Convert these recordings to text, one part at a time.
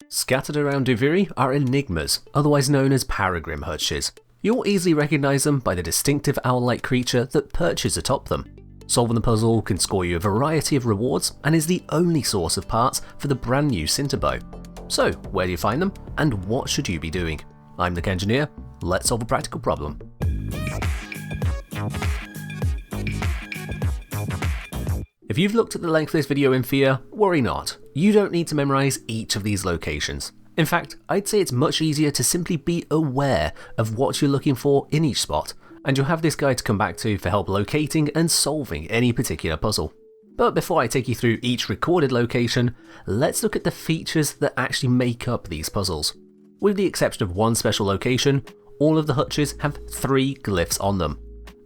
Scattered around Duviri are Enigmas, otherwise known as Paragrimm Hutches. You'll easily recognise them by the distinctive owl-like creature that perches atop them. Solving the puzzle can score you a variety of rewards and is the only source of parts for the brand new Cinderbow. So, where do you find them, and what should you be doing? I'm the Engineer, let's solve a practical problem. If you've looked at the length of this video in fear, worry not. You don't need to memorise each of these locations. In fact, I'd say it's much easier to simply be aware of what you're looking for in each spot, and you'll have this guide to come back to for help locating and solving any particular puzzle. But before I take you through each recorded location, let's look at the features that actually make up these puzzles. With the exception of one special location, all of the hutches have 3 glyphs on them.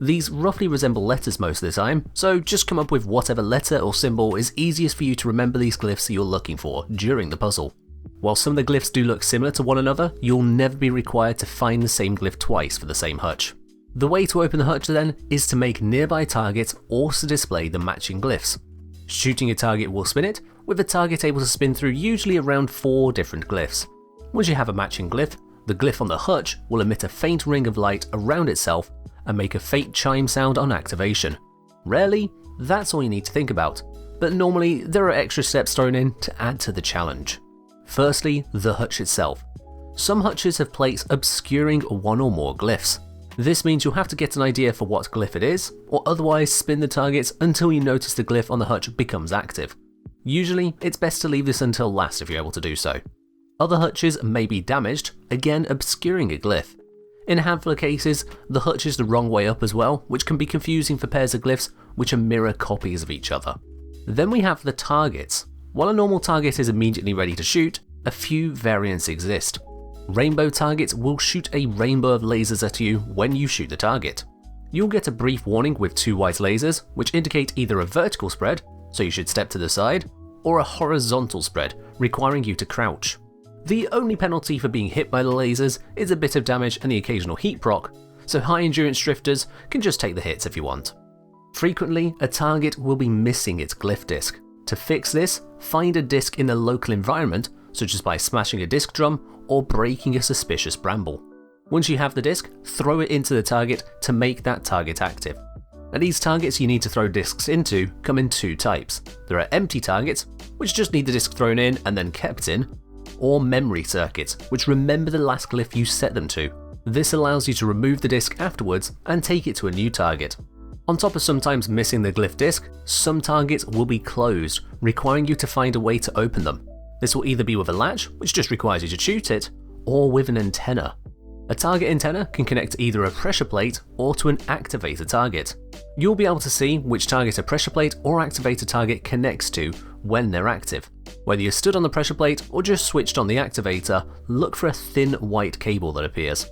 These roughly resemble letters most of the time, so just come up with whatever letter or symbol is easiest for you to remember these glyphs you're looking for during the puzzle. While some of the glyphs do look similar to one another, you'll never be required to find the same glyph twice for the same hutch. The way to open the hutch then is to make nearby targets also display the matching glyphs. Shooting a target will spin it, with the target able to spin through usually around 4 different glyphs. Once you have a matching glyph, the glyph on the hutch will emit a faint ring of light around itself and make a faint chime sound on activation. Rarely, that's all you need to think about, but normally there are extra steps thrown in to add to the challenge. Firstly, the hutch itself. Some hutches have plates obscuring one or more glyphs. This means you'll have to get an idea for what glyph it is, or otherwise spin the targets until you notice the glyph on the hutch becomes active. Usually, it's best to leave this until last if you're able to do so. Other hutches may be damaged, again obscuring a glyph. In a handful of cases, the hutch is the wrong way up as well, which can be confusing for pairs of glyphs which are mirror copies of each other. Then we have the targets. While a normal target is immediately ready to shoot, a few variants exist. Rainbow targets will shoot a rainbow of lasers at you when you shoot the target. You'll get a brief warning with 2 white lasers, which indicate either a vertical spread, so you should step to the side, or a horizontal spread, requiring you to crouch. The only penalty for being hit by the lasers is a bit of damage and the occasional heat proc, so high endurance drifters can just take the hits if you want. Frequently, a target will be missing its glyph disc. To fix this, find a disc in a local environment, such as by smashing a disc drum or breaking a suspicious bramble. Once you have the disc, throw it into the target to make that target active. Now, these targets you need to throw discs into come in 2 types. There are empty targets, which just need the disc thrown in and then kept in, or memory circuits, which remember the last glyph you set them to. This allows you to remove the disc afterwards and take it to a new target. On top of sometimes missing the glyph disc, some targets will be closed, requiring you to find a way to open them. This will either be with a latch, which just requires you to shoot it, or with an antenna. A target antenna can connect to either a pressure plate or to an activator target. You'll be able to see which target a pressure plate or activator target connects to when they're active. Whether you're stood on the pressure plate or just switched on the activator, look for a thin white cable that appears.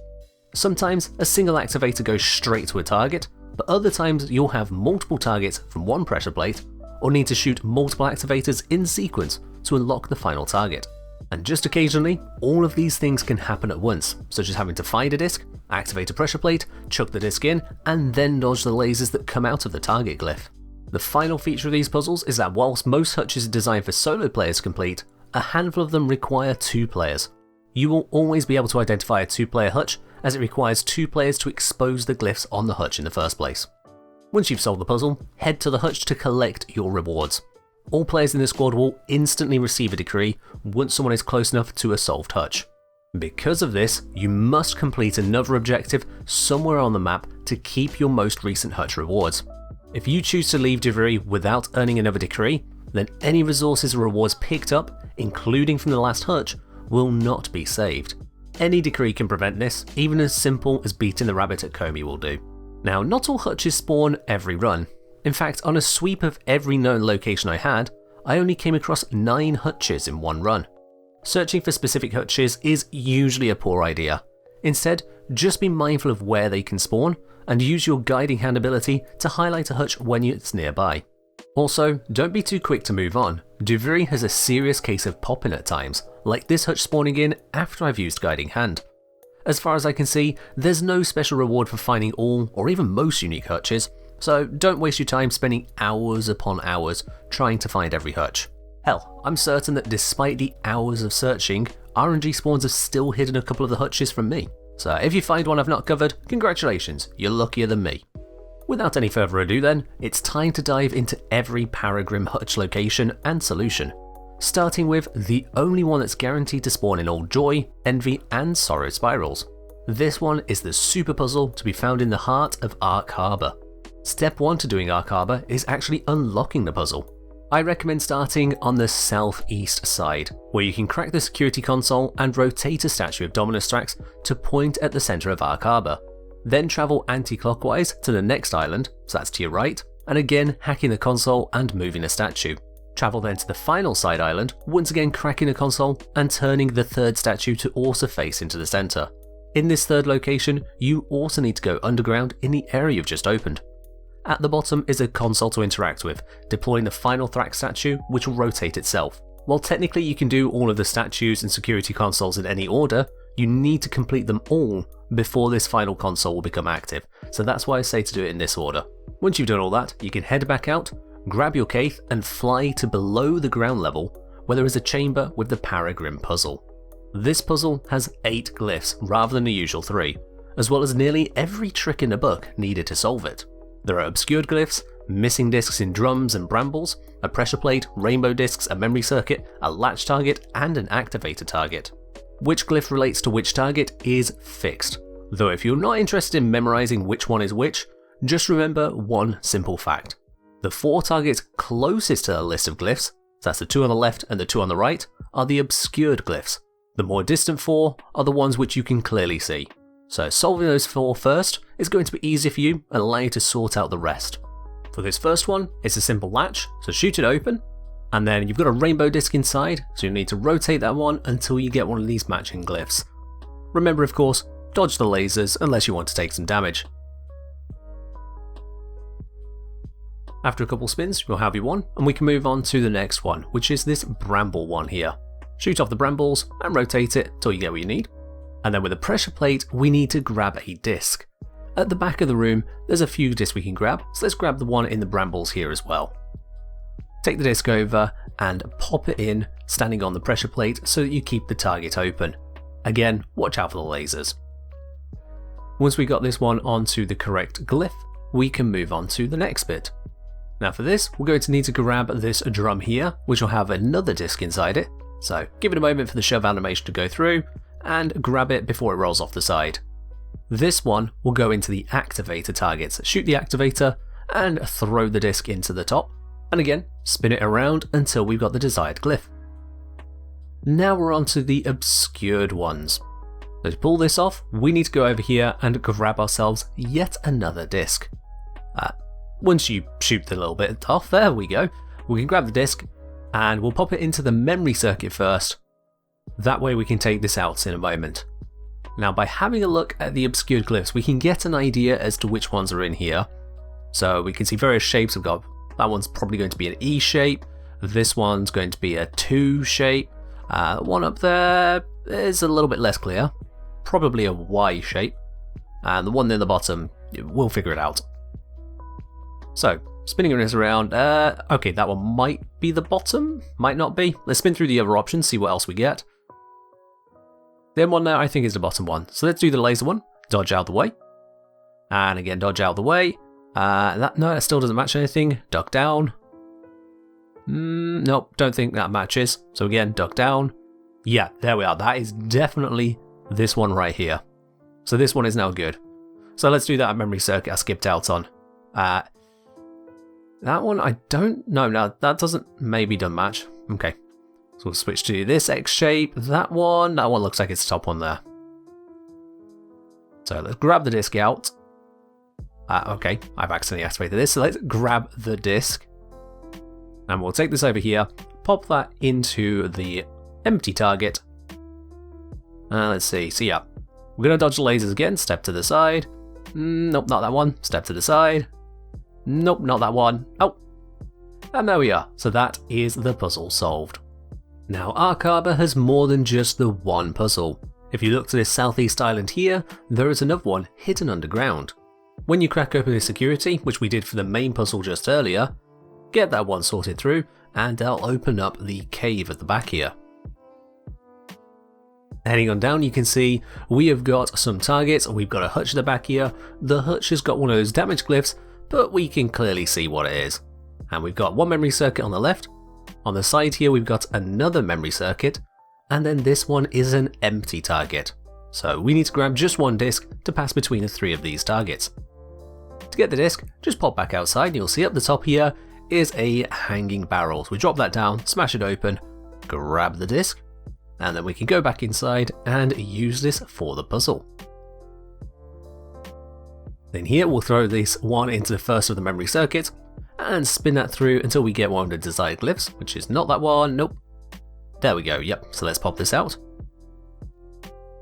Sometimes a single activator goes straight to a target, but other times you'll have multiple targets from one pressure plate, or need to shoot multiple activators in sequence to unlock the final target. And just occasionally, all of these things can happen at once, such as having to find a disc, activate a pressure plate, chuck the disc in, and then dodge the lasers that come out of the target glyph. The final feature of these puzzles is that whilst most hutches are designed for solo players to complete, a handful of them require 2 players. You will always be able to identify a 2-player hutch, as it requires 2 players to expose the glyphs on the hutch in the first place. Once you've solved the puzzle, head to the hutch to collect your rewards. All players in the squad will instantly receive a decree once someone is close enough to a solved hutch. Because of this, you must complete another objective somewhere on the map to keep your most recent hutch rewards. If you choose to leave Duviri without earning another decree, then any resources or rewards picked up, including from the last hutch, will not be saved. Any decree can prevent this, even as simple as beating the rabbit at Comey will do. Now, not all hutches spawn every run. In fact, on a sweep of every known location I had, I only came across 9 hutches in one run. Searching for specific hutches is usually a poor idea. Instead, just be mindful of where they can spawn, and use your guiding hand ability to highlight a hutch when it's nearby. Also, don't be too quick to move on. Duviri has a serious case of popping at times, like this hutch spawning in after I've used guiding hand. As far as I can see, there's no special reward for finding all or even most unique hutches, so don't waste your time spending hours upon hours trying to find every hutch. Hell, I'm certain that despite the hours of searching, RNG spawns have still hidden a couple of the hutches from me. So if you find one I've not covered, congratulations, you're luckier than me. Without any further ado then, it's time to dive into every Paragrimm Hutch location and solution. Starting with the only one that's guaranteed to spawn in all Joy, Envy and Sorrow spirals. This one is the super puzzle to be found in the heart of Archarbor. Step 1 to doing Archarbor is actually unlocking the puzzle. I recommend starting on the southeast side, where you can crack the security console and rotate a statue of Dominus Thrax to point at the centre of Archarbor. Then travel anti-clockwise to the next island, so that's to your right, and again hacking the console and moving a statue. Travel then to the final side island, once again cracking the console and turning the third statue to also face into the centre. In this third location, you also need to go underground in the area you've just opened. At the bottom is a console to interact with, deploying the final Thrax statue, which will rotate itself. While technically you can do all of the statues and security consoles in any order, you need to complete them all before this final console will become active, so that's why I say to do it in this order. Once you've done all that, you can head back out, grab your Caith and fly to below the ground level, where there is a chamber with the Paragrimm puzzle. This puzzle has 8 glyphs rather than the usual 3, as well as nearly every trick in the book needed to solve it. There are obscured glyphs, missing discs in drums and brambles, a pressure plate, rainbow discs, a memory circuit, a latch target, and an activator target. Which glyph relates to which target is fixed, though if you're not interested in memorizing which one is which, just remember one simple fact. The 4 targets closest to the list of glyphs, so that's the 2 on the left and the 2 on the right, are the obscured glyphs. The more distant 4 are the ones which you can clearly see. So solving those 4 first is going to be easier for you and allow you to sort out the rest. For this first one, it's a simple latch, so shoot it open, and then you've got a rainbow disc inside, so you need to rotate that one until you get one of these matching glyphs. Remember of course, dodge the lasers unless you want to take some damage. After a couple spins, you'll have your one, and we can move on to the next one, which is this bramble one here. Shoot off the brambles and rotate it till you get what you need. And then with a pressure plate, we need to grab a disc. At the back of the room, there's a few discs we can grab, so let's grab the one in the brambles here as well. Take the disc over and pop it in, standing on the pressure plate so that you keep the target open. Again, watch out for the lasers. Once we got this one onto the correct glyph, we can move on to the next bit. Now for this, we're going to need to grab this drum here, which will have another disc inside it. So give it a moment for the shove animation to go through, and grab it before it rolls off the side. This one will go into the activator targets. Shoot the activator and throw the disc into the top, and again spin it around until we've got the desired glyph. Now we're on to the obscured ones. So to pull this off, we need to go over here and grab ourselves yet another disc. Once you shoot the little bit off, there we go, we can grab the disc and we'll pop it into the memory circuit first. That way we can take this out in a moment. Now by having a look at the obscured glyphs, we can get an idea as to which ones are in here. So we can see various shapes we've got. That one's probably going to be an E shape, this one's going to be a 2 shape, one up there is a little bit less clear, probably a Y shape, and the one near the bottom, we'll figure it out. So, spinning this around, okay, that one might be the bottom, might not be. Let's spin through the other options, see what else we get. The one there I think is the bottom one, so let's do the laser one, dodge out the way, and again dodge out the way. No, that still doesn't match anything, duck down. Nope, don't think that matches, so again duck down. Yeah, there we are, that is definitely this one right here. So this one is now good. So let's do that memory circuit I skipped out on. That one I don't know, now that doesn't maybe don't match. Okay, so we'll switch to this X shape, that one looks like it's the top one there. So let's grab the disc out. Okay, I've accidentally activated this, so let's grab the disc. And we'll take this over here, pop that into the empty target. Let's see, so yeah, we're going to dodge the lasers again, step to the side. Nope, not that one, step to the side. Nope, not that one. Oh, and there we are, so that is the puzzle solved. Now Archarbor has more than just the one puzzle. If you look to this southeast island here, there is another one hidden underground. When you crack open the security, which we did for the main puzzle just earlier, get that one sorted through, and I'll open up the cave at the back here. Heading on down, you can see we have got some targets. We've got a hutch at the back here. The hutch has got one of those damage glyphs, but we can clearly see what it is. And we've got one memory circuit on the left. On the side here, we've got another memory circuit, and then this one is an empty target. So we need to grab just one disc to pass between the 3 of these targets. To get the disc, just pop back outside and you'll see up the top here is a hanging barrel. So we drop that down, smash it open, grab the disc, and then we can go back inside and use this for the puzzle. Then here we'll throw this one into the first of the memory circuits and spin that through until we get one of the desired glyphs, which is not that one, nope. There we go, yep, so let's pop this out.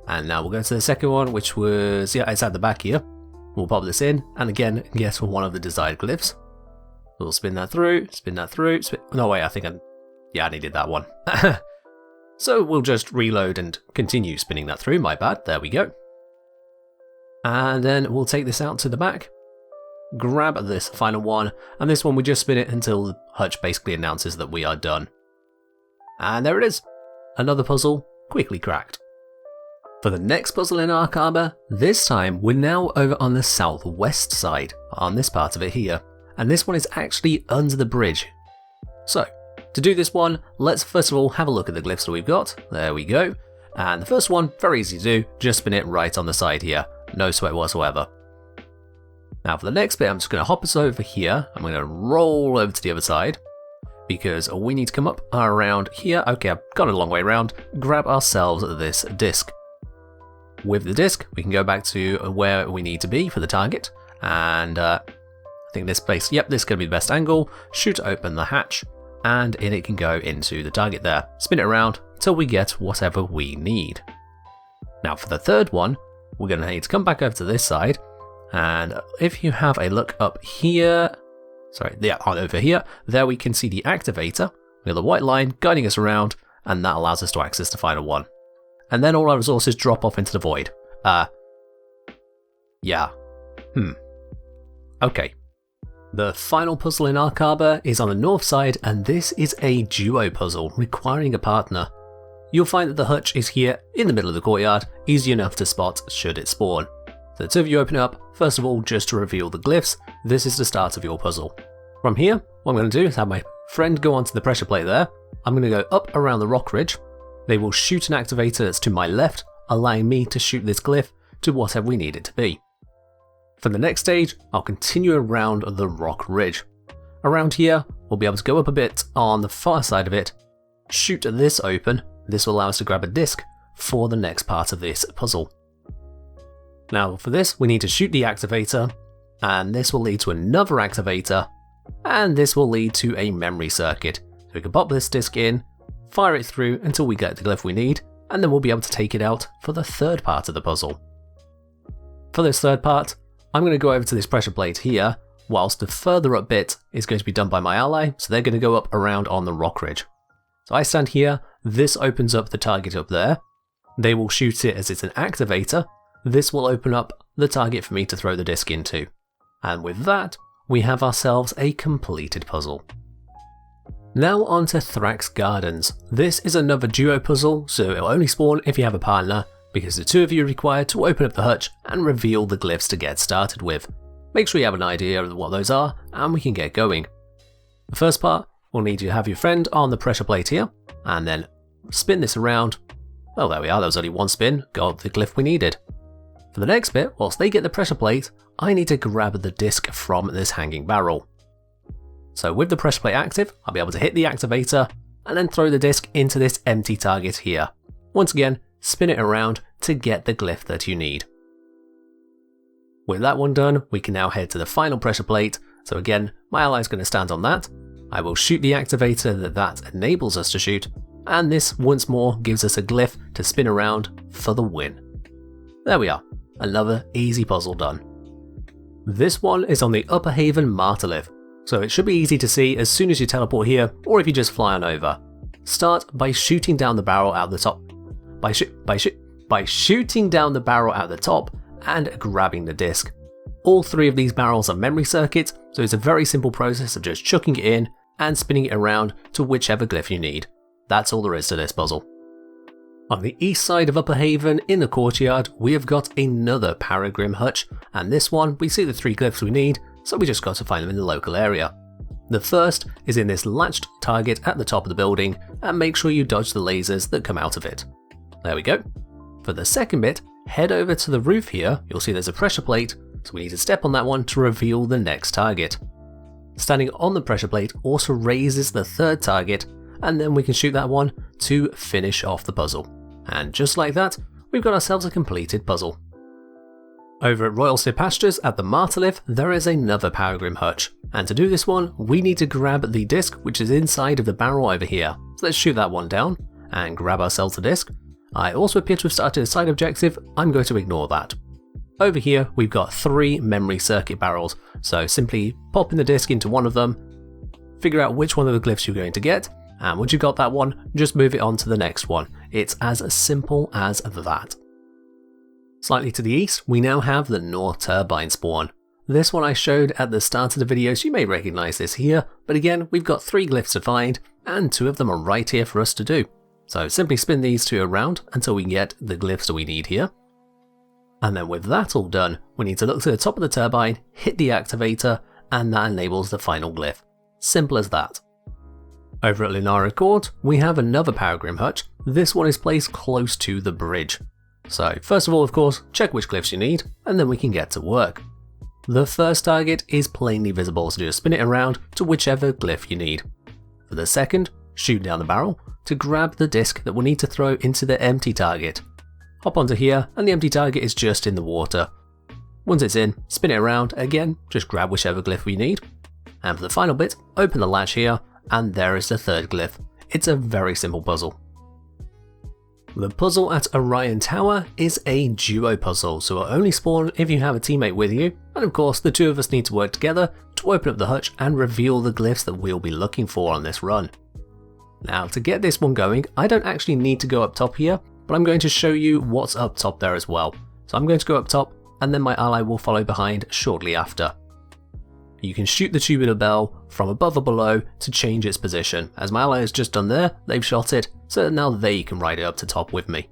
And now we'll go to the second one, which was, yeah, it's at the back here. We'll pop this in, and again, guess one of the desired glyphs. We'll spin that through, no wait, I needed that one. So we'll just reload and continue spinning that through, my bad, there we go. And then we'll take this out to the back, grab this final one, and this one we just spin it until the hutch basically announces that we are done. And there it is, another puzzle quickly cracked. For the next puzzle in Archarbor, this time we're now over on the southwest side, on this part of it here, and this one is actually under the bridge. So, to do this one, let's first of all have a look at the glyphs that we've got. There we go. And the first one, very easy to do, just spin it right on the side here. No sweat whatsoever. Now for the next bit, I'm just going to hop us over here. I'm going to roll over to the other side, because we need to come up around here. Okay, I've got a long way around. Grab ourselves this disc. With the disc, we can go back to where we need to be for the target. And I think this place, yep, this is going to be the best angle. Shoot open the hatch, and in it can go into the target there. Spin it around till we get whatever we need. Now for the third one, we're going to need to come back over to this side. And if you have a look up here, over here, there we can see the activator. We have the white line guiding us around, and that allows us to access the final one. And then all our resources drop off into the void. Okay. The final puzzle in Archarbor is on the north side, and this is a duo puzzle requiring a partner. You'll find that the hutch is here in the middle of the courtyard, easy enough to spot should it spawn. So the 2 of you open up, first of all just to reveal the glyphs. This is the start of your puzzle. From here, what I'm going to do is have my friend go onto the pressure plate there. I'm going to go up around the rock ridge. They will shoot an activator that's to my left, allowing me to shoot this glyph to whatever we need it to be. For the next stage, I'll continue around the rock ridge. Around here, we'll be able to go up a bit on the far side of it, shoot this open. This will allow us to grab a disc for the next part of this puzzle. Now for this, we need to shoot the activator, and this will lead to another activator, and this will lead to a memory circuit. So we can pop this disc in, fire it through until we get the glyph we need, and then we'll be able to take it out for the third part of the puzzle. For this third part, I'm going to go over to this pressure plate here, whilst the further up bit is going to be done by my ally, so they're going to go up around on the rock ridge. So I stand here, this opens up the target up there, they will shoot it as it's an activator, this will open up the target for me to throw the disc into. And with that, we have ourselves a completed puzzle. Now on to Thrax Gardens. This is another duo puzzle, so it will only spawn if you have a partner, because the 2 of you are required to open up the hutch and reveal the glyphs to get started with. Make sure you have an idea of what those are, and we can get going. The first part, we'll need you to have your friend on the pressure plate here, and then spin this around. Well, there we are, there was only one spin, got the glyph we needed. For the next bit, whilst they get the pressure plate, I need to grab the disc from this hanging barrel. So with the pressure plate active, I'll be able to hit the activator, and then throw the disc into this empty target here. Once again, spin it around to get the glyph that you need. With that one done, we can now head to the final pressure plate. So again, my ally is going to stand on that. I will shoot the activator that enables us to shoot, and this once more gives us a glyph to spin around for the win. There we are, another easy puzzle done. This one is on the Upperhaven Materlith, so it should be easy to see as soon as you teleport here, or if you just fly on over. Start by shooting down the barrel out the top. By shooting down the barrel out the top and grabbing the disc. All 3 of these barrels are memory circuits, so it's a very simple process of just chucking it in, and spinning it around to whichever glyph you need. That's all there is to this puzzle. On the east side of Upperhaven, in the courtyard, we have got another Paragrimm Hutch, and this one we see the 3 glyphs we need, so we just got to find them in the local area. The first is in this latched target at the top of the building, and make sure you dodge the lasers that come out of it. There we go. For the second bit, head over to the roof here, you'll see there's a pressure plate, so we need to step on that one to reveal the next target. Standing on the pressure plate also raises the third target, and then we can shoot that one to finish off the puzzle. And just like that, we've got ourselves a completed puzzle. Over at Royalstead Pastures at the Materlith, there is another Paragrimm Hutch, and to do this one, we need to grab the disc which is inside of the barrel over here. So let's shoot that one down, and grab ourselves the disc. I also appear to have started a side objective, I'm going to ignore that. Over here, we've got 3 memory circuit barrels, so simply pop in the disc into one of them, figure out which one of the glyphs you're going to get, and once you've got that one, just move it on to the next one. It's as simple as that. Slightly to the east, we now have the North Turbine spawn. This one I showed at the start of the video, so you may recognise this here, but again, we've got 3 glyphs to find, and 2 of them are right here for us to do. So simply spin these 2 around until we get the glyphs that we need here. And then with that all done, we need to look to the top of the turbine, hit the activator, and that enables the final glyph. Simple as that. Over at Lunaro Court, we have another Paragrimm Hutch. This one is placed close to the bridge. So first of all, of course, check which glyphs you need, and then we can get to work. The first target is plainly visible, so just spin it around to whichever glyph you need. For the second, shoot down the barrel to grab the disc that we'll need to throw into the empty target. Hop onto here, and the empty target is just in the water. Once it's in, spin it around, again, just grab whichever glyph we need. And for the final bit, open the latch here, and there is the third glyph. It's a very simple puzzle. The puzzle at Orion Tower is a duo puzzle, so it'll only spawn if you have a teammate with you, and of course the 2 of us need to work together to open up the hutch and reveal the glyphs that we'll be looking for on this run. Now to get this one going, I don't actually need to go up top here, but I'm going to show you what's up top there as well. So I'm going to go up top, and then my ally will follow behind shortly after. You can shoot the tubular bell from above or below to change its position. As my ally has just done there, they've shot it, so now they can ride it up to top with me.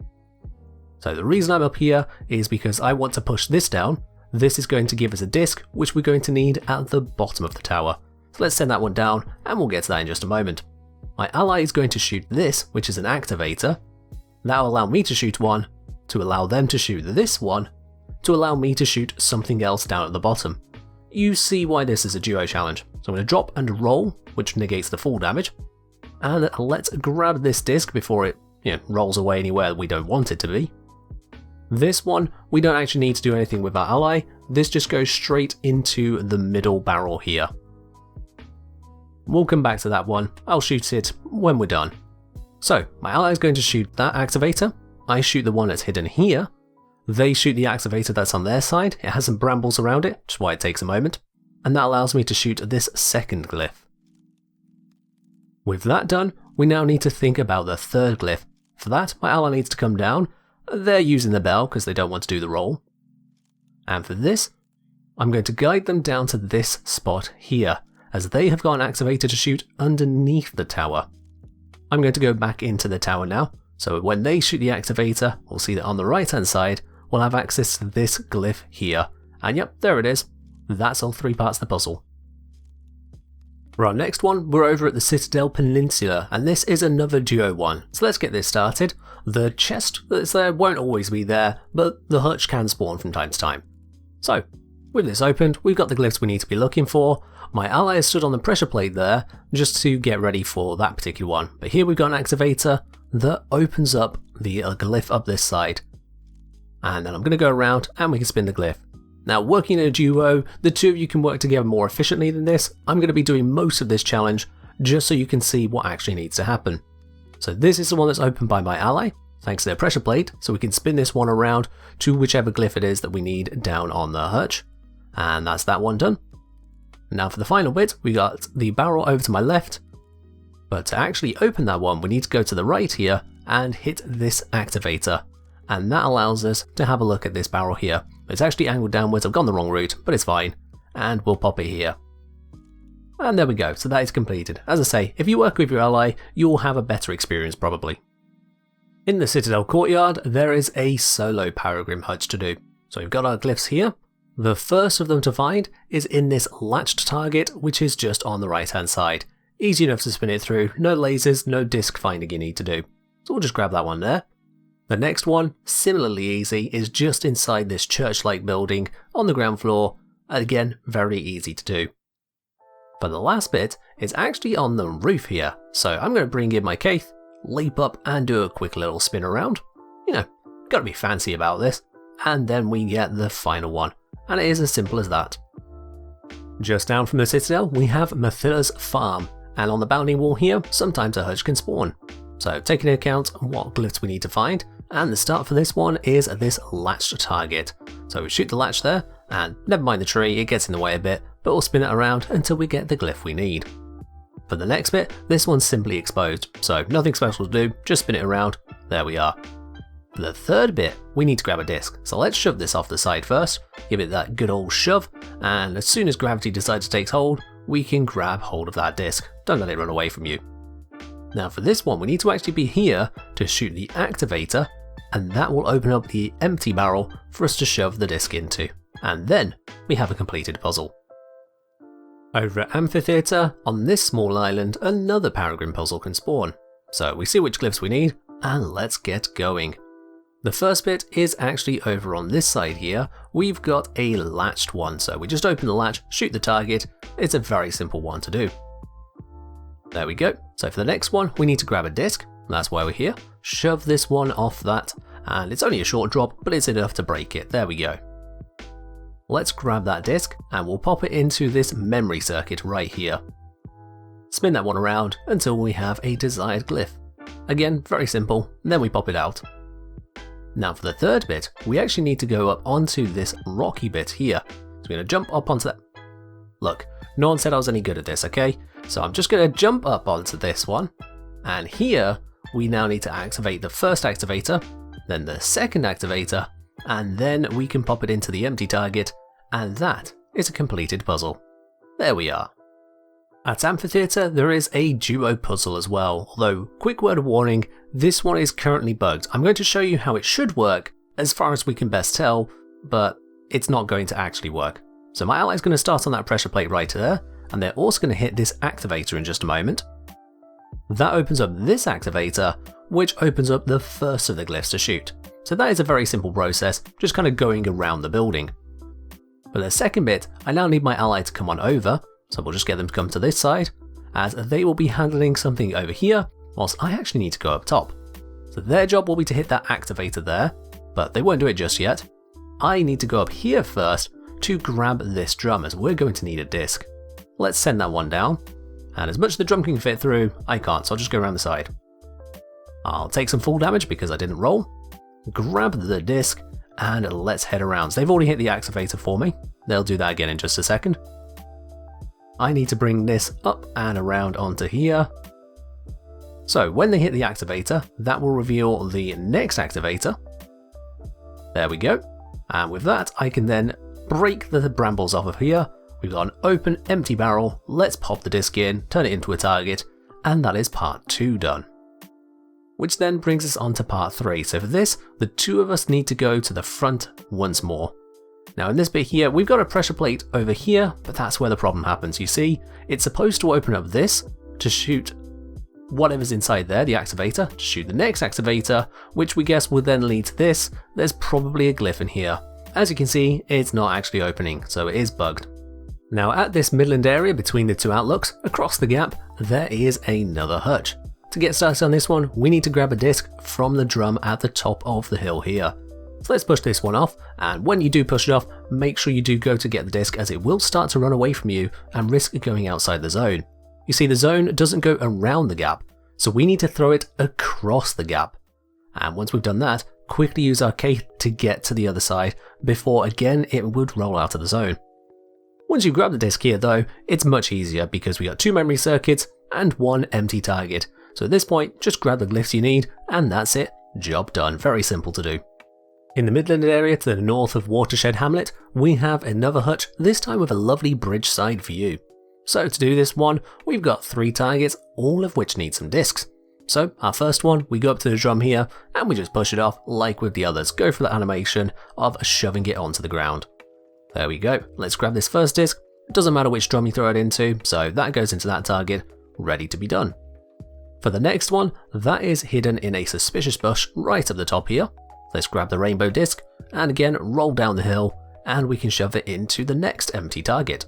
So the reason I'm up here is because I want to push this down. This is going to give us a disc, which we're going to need at the bottom of the tower. So let's send that one down, and we'll get to that in just a moment. My ally is going to shoot this, which is an activator. That will allow me to shoot one, to allow them to shoot this one, to allow me to shoot something else down at the bottom. You see why this is a duo challenge. So I'm going to drop and roll, which negates the full damage. And let's grab this disc before it rolls away anywhere we don't want it to be. This one, we don't actually need to do anything with our ally. This just goes straight into the middle barrel here. We'll come back to that one. I'll shoot it when we're done. So my ally is going to shoot that activator. I shoot the one that's hidden here. They shoot the activator that's on their side. It has some brambles around it, which is why it takes a moment. And that allows me to shoot this second glyph. With that done, we now need to think about the third glyph. For that, my ally needs to come down. They're using the bell because they don't want to do the roll. And for this, I'm going to guide them down to this spot here, as they have got an activator to shoot underneath the tower. I'm going to go back into the tower now, so when they shoot the activator, we'll see that on the right hand side, we'll have access to this glyph here. And yep, there it is. That's all 3 parts of the puzzle. For our next one, we're over at the Citadel Peninsula, and this is another duo one. So let's get this started. The chest that's there won't always be there, but the hutch can spawn from time to time. So, with this opened, we've got the glyphs we need to be looking for. My ally has stood on the pressure plate there, just to get ready for that particular one. But here we've got an activator that opens up the glyph up this side. And then I'm going to go around and we can spin the glyph. Now, working in a duo, the 2 of you can work together more efficiently than this. I'm going to be doing most of this challenge just so you can see what actually needs to happen. So this is the one that's opened by my ally, thanks to their pressure plate, so we can spin this one around to whichever glyph it is that we need down on the hutch. And that's that one done. Now for the final bit, we got the barrel over to my left, but to actually open that one, we need to go to the right here and hit this activator. And that allows us to have a look at this barrel here. It's actually angled downwards, I've gone the wrong route, but it's fine. And we'll pop it here. And there we go, so that is completed. As I say, if you work with your ally, you'll have a better experience probably. In the Citadel Courtyard, there is a solo Paragrimm Hutch to do. So we've got our glyphs here. The first of them to find is in this latched target, which is just on the right hand side. Easy enough to spin it through, no lasers, no disc finding you need to do. So we'll just grab that one there. The next one, similarly easy, is just inside this church-like building on the ground floor. Again, very easy to do. But the last bit is actually on the roof here, so I'm going to bring in my Keith, leap up and do a quick little spin around. You know, gotta be fancy about this. And then we get the final one, and it is as simple as that. Just down from the Citadel, we have Mathila's farm, and on the bounding wall here, sometimes a hutch can spawn. So taking into account what glyphs we need to find, and the start for this one is this latched target. So we shoot the latch there, and never mind the tree, it gets in the way a bit, but we'll spin it around until we get the glyph we need. For the next bit, this one's simply exposed, so nothing special to do, just spin it around, there we are. For the third bit, we need to grab a disc, so let's shove this off the side first, give it that good old shove, and as soon as gravity decides to take hold, we can grab hold of that disc, don't let it run away from you. Now for this one, we need to actually be here to shoot the activator, and that will open up the empty barrel for us to shove the disc into, and then we have a completed puzzle. Over at Amphitheater, on this small island, another Paragrimm puzzle can spawn. So we see which glyphs we need, and let's get going. The first bit is actually over on this side here. We've got a latched one, so we just open the latch, shoot the target. It's a very simple one to do. There we go. So for the next one, we need to grab a disc. That's why we're here. Shove this one off that, and it's only a short drop, but it's enough to break it. There we go. Let's grab that disc and we'll pop it into this memory circuit right here. Spin that one around until we have a desired glyph. Again, very simple, then we pop it out. Now for the third bit, we actually need to go up onto this rocky bit here. So we're going to jump up onto that. Look, no one said I was any good at this, okay? So I'm just going to jump up onto this one. And here, we now need to activate the first activator, then the second activator, and then we can pop it into the empty target, and that is a completed puzzle. There we are. At Amphitheater, there is a duo puzzle as well, although, quick word of warning, this one is currently bugged. I'm going to show you how it should work, as far as we can best tell, but it's not going to actually work. So my ally is going to start on that pressure plate right there, and they're also going to hit this activator in just a moment. That opens up this activator, which opens up the first of the glyphs to shoot. So that is a very simple process, just kind of going around the building. For the second bit, I now need my ally to come on over, so we'll just get them to come to this side, as they will be handling something over here, whilst I actually need to go up top. So their job will be to hit that activator there, but they won't do it just yet. I need to go up here first to grab this drum, as we're going to need a disc. Let's send that one down, and as much as the drum can fit through, I can't, so I'll just go around the side. I'll take some full damage because I didn't roll. Grab the disc, and let's head around. So they've already hit the activator for me. They'll do that again in just a second. I need to bring this up and around onto here. So when they hit the activator, that will reveal the next activator. There we go. And with that, I can then break the brambles off of here. We've got an open, empty barrel. Let's pop the disc in, turn it into a target, and that is part 2 done. Which then brings us on to part 3. So for this, the two of us need to go to the front once more. Now in this bit here, we've got a pressure plate over here, but that's where the problem happens. You see, it's supposed to open up this to shoot whatever's inside there, the activator, to shoot the next activator, which we guess will then lead to this. There's probably a glyph in here. As you can see, it's not actually opening, so it is bugged. Now at this Midland area between the two outlooks, across the gap, there is another hutch. To get started on this one, we need to grab a disc from the drum at the top of the hill here. So let's push this one off, and when you do push it off, make sure you do go to get the disc, as it will start to run away from you and risk going outside the zone. You see, the zone doesn't go around the gap, so we need to throw it across the gap. And once we've done that, quickly use our K to get to the other side before again it would roll out of the zone. Once you grab the disc here though, it's much easier because we got 2 memory circuits and 1 empty target. So at this point, just grab the glyphs you need, and that's it. Job done. Very simple to do. In the Midland area to the north of Watershed Hamlet, we have another hutch, this time with a lovely bridge side view. So to do this one, we've got 3 targets, all of which need some discs. So our first one, we go up to the drum here, and we just push it off like with the others, go for the animation of shoving it onto the ground. There we go, let's grab this first disc. It doesn't matter which drum you throw it into, so that goes into that target, ready to be done. For the next one, that is hidden in a suspicious bush right up the top here. Let's grab the rainbow disc, and again roll down the hill, and we can shove it into the next empty target.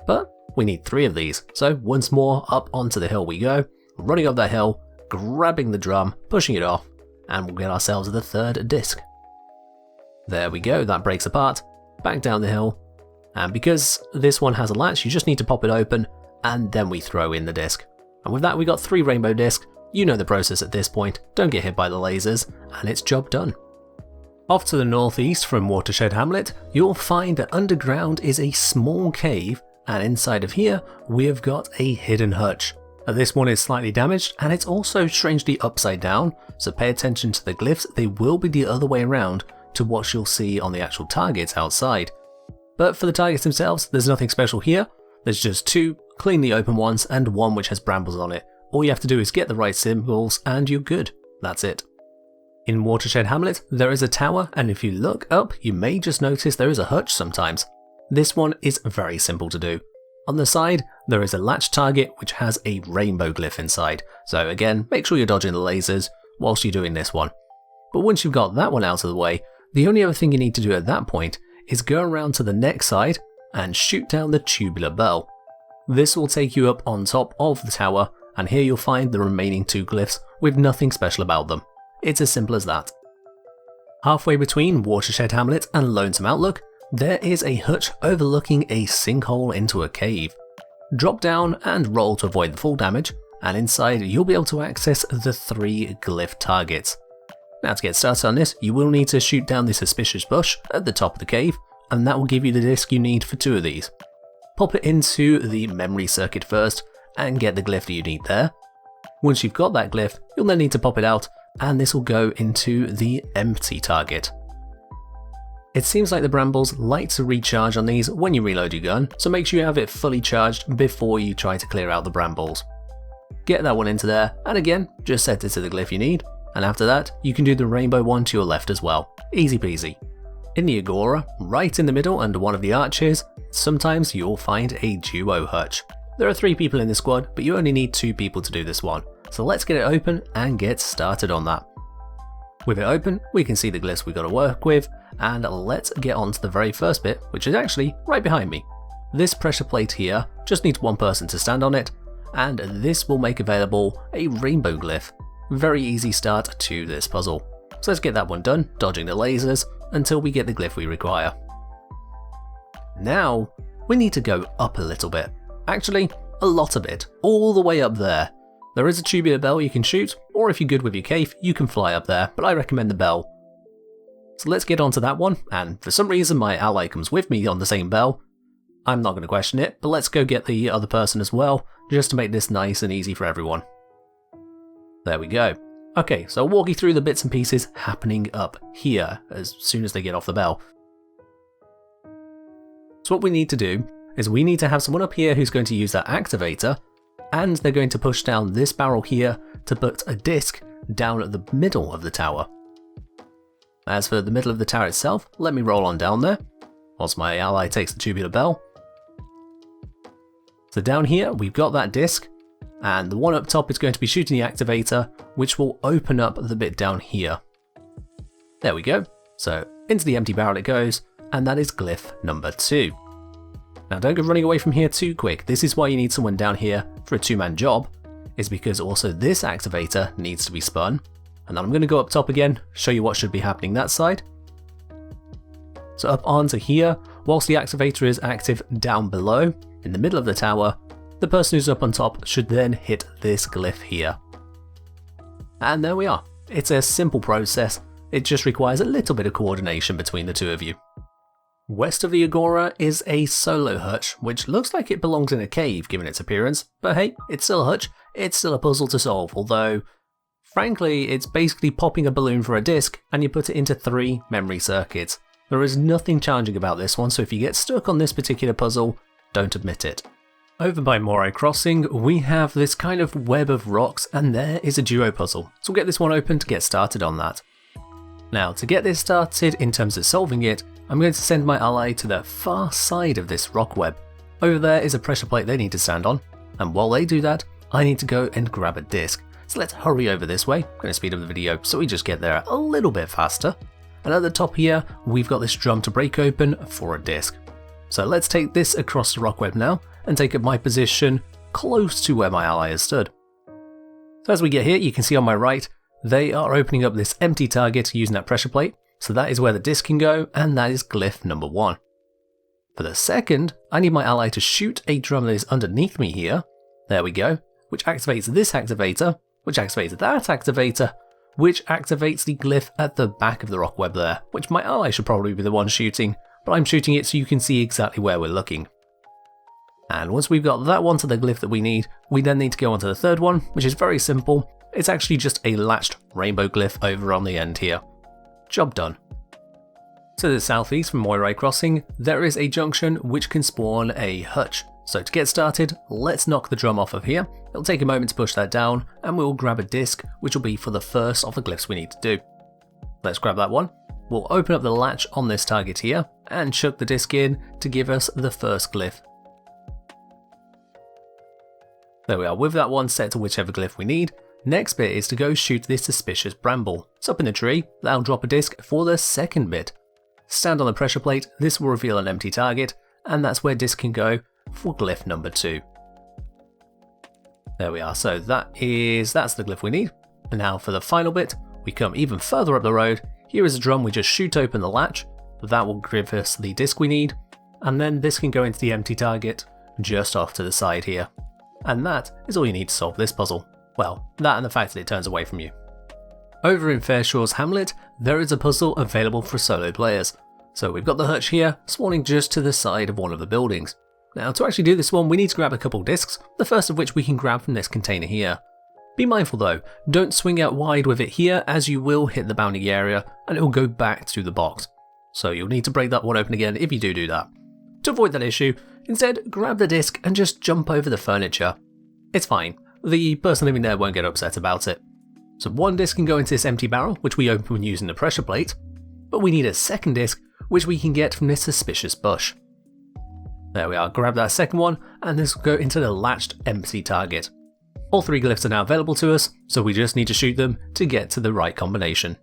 But we need 3 of these, so once more up onto the hill we go, running up that hill, grabbing the drum, pushing it off, and we'll get ourselves the 3rd disc. There we go, that breaks apart, back down the hill, and because this one has a latch, you just need to pop it open, and then we throw in the disc. And with that we got 3 rainbow discs. You know the process at this point, don't get hit by the lasers, and it's job done. Off to the northeast from Watershed Hamlet, you'll find that underground is a small cave, and inside of here we have got a hidden hutch. This one is slightly damaged, and it's also strangely upside down, so pay attention to the glyphs, they will be the other way around to what you'll see on the actual targets outside. But for the targets themselves, there's nothing special here, there's just 2 cleanly open ones and 1 which has brambles on it. All you have to do is get the right symbols and you're good, that's it. In Watershed Hamlet, there is a tower, and if you look up, you may just notice there is a hutch sometimes. This one is very simple to do. On the side, there is a latch target which has a rainbow glyph inside, so again, make sure you're dodging the lasers whilst you're doing this one. But once you've got that one out of the way, the only other thing you need to do at that point is go around to the next side and shoot down the tubular bell. This will take you up on top of the tower, and here you'll find the remaining 2 glyphs with nothing special about them. It's as simple as that. Halfway between Watershed Hamlet and Lonesome Outlook, there is a hutch overlooking a sinkhole into a cave. Drop down and roll to avoid the fall damage, and inside you'll be able to access the 3 glyph targets. Now to get started on this, you will need to shoot down the suspicious bush at the top of the cave, and that will give you the disc you need for 2 of these. Pop it into the memory circuit first, and get the glyph you need there. Once you've got that glyph, you'll then need to pop it out, and this will go into the empty target. It seems like the brambles like to recharge on these when you reload your gun, so make sure you have it fully charged before you try to clear out the brambles. Get that one into there, and again, just set it to the glyph you need, and after that, you can do the rainbow one to your left as well. Easy peasy. In the Agora, right in the middle under one of the arches, sometimes you'll find a duo hutch. There are 3 people in the squad, but you only need 2 people to do this one, so let's get it open and get started on that. With it open, we can see the glyphs we've got to work with, and let's get on to the very first bit, which is actually right behind me. This pressure plate here just needs 1 person to stand on it, and this will make available a rainbow glyph. Very easy start to this puzzle. So let's get that one done, dodging the lasers, until we get the glyph we require. Now, we need to go up a little bit. Actually, a lot of it, all the way up there. There is a tubular bell you can shoot, or if you're good with your cape, you can fly up there, but I recommend the bell. So let's get onto that one, and for some reason my ally comes with me on the same bell. I'm not going to question it, but let's go get the other person as well, just to make this nice and easy for everyone. There we go. Okay, so I'll walk you through the bits and pieces happening up here as soon as they get off the bell. So what we need to do is we need to have someone up here who's going to use that activator, and they're going to push down this barrel here to put a disc down at the middle of the tower. As for the middle of the tower itself, let me roll on down there, whilst my ally takes the tubular bell. So down here we've got that disc, and the one up top is going to be shooting the activator, which will open up the bit down here. There we go. So into the empty barrel it goes, and that is glyph number 2. Now don't go running away from here too quick. This is why you need someone down here for a 2-man job, is because also this activator needs to be spun. And then I'm going to go up top again, show you what should be happening that side. So up onto here, whilst the activator is active down below, in the middle of the tower, the person who's up on top should then hit this glyph here. And there we are. It's a simple process, it just requires a little bit of coordination between the 2 of you. West of the Agora is a solo hutch, which looks like it belongs in a cave given its appearance, but hey, it's still a hutch, it's still a puzzle to solve, although frankly it's basically popping a balloon for a disc and you put it into 3 memory circuits. There is nothing challenging about this one, so if you get stuck on this particular puzzle, don't admit it. Over by Moirai Crossing, we have this kind of web of rocks, and there is a duo puzzle. So we'll get this one open to get started on that. Now, to get this started in terms of solving it, I'm going to send my ally to the far side of this rock web. Over there is a pressure plate they need to stand on, and while they do that, I need to go and grab a disc. So let's hurry over this way. I'm going to speed up the video so we just get there a little bit faster. And at the top here, we've got this drum to break open for a disc. So let's take this across the rock web now, and take up my position close to where my ally has stood. So as we get here, you can see on my right, they are opening up this empty target using that pressure plate, so that is where the disc can go, and that is glyph number 1. For the second, I need my ally to shoot a drum that is underneath me here, there we go, which activates this activator, which activates that activator, which activates the glyph at the back of the rock web there, which my ally should probably be the one shooting, but I'm shooting it so you can see exactly where we're looking. And once we've got that one to the glyph that we then need to go on to the third one, which is very simple. It's actually just a latched rainbow glyph over on the end here. Job done. To the southeast from Moirai Crossing, there is a junction which can spawn a hutch. So to get started, let's knock the drum off of here. It'll take a moment to push that down, and we'll grab a disc, which will be for the first of the glyphs we need to do. Let's grab that one. We'll open up the latch on this target here, and chuck the disc in to give us the first glyph. There we are, with that one set to whichever glyph we need. Next bit is to go shoot this suspicious bramble. It's up in the tree, that'll drop a disc for the second bit. Stand on the pressure plate, this will reveal an empty target, and that's where disc can go for glyph number 2. There we are, so that's the glyph we need. And now for the final bit, we come even further up the road. Here is a drum, we just shoot open the latch, that will give us the disc we need, and then this can go into the empty target just off to the side here. And that is all you need to solve this puzzle. Well, that and the fact that it turns away from you. Over in Fairshore's Hamlet, there is a puzzle available for solo players. So we've got the hutch here, spawning just to the side of one of the buildings. Now to actually do this one, we need to grab a couple discs, the first of which we can grab from this container here. Be mindful though, don't swing out wide with it here, as you will hit the bounding area and it will go back to the box. So you'll need to break that one open again if you do that. To avoid that issue, instead grab the disc and just jump over the furniture. It's fine, the person living there won't get upset about it. So one disc can go into this empty barrel, which we open using the pressure plate, but we need a second disc, which we can get from this suspicious bush. There we are, grab that second one, and this will go into the latched empty target. All 3 glyphs are now available to us, so we just need to shoot them to get to the right combination.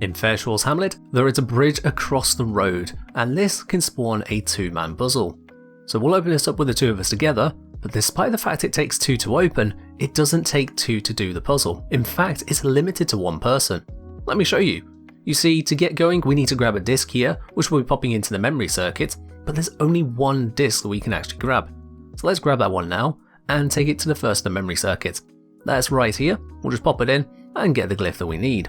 In Fairshore's Hamlet, there is a bridge across the road, and this can spawn a 2-man puzzle. So we'll open this up with the 2 of us together, but despite the fact it takes 2 to open, it doesn't take 2 to do the puzzle. In fact, it's limited to 1 person. Let me show you. You see, to get going, we need to grab a disc here, which will be popping into the memory circuit, but there's only 1 disc that we can actually grab. So let's grab that one now, and take it to the first of the memory circuit. That's right here, we'll just pop it in, and get the glyph that we need.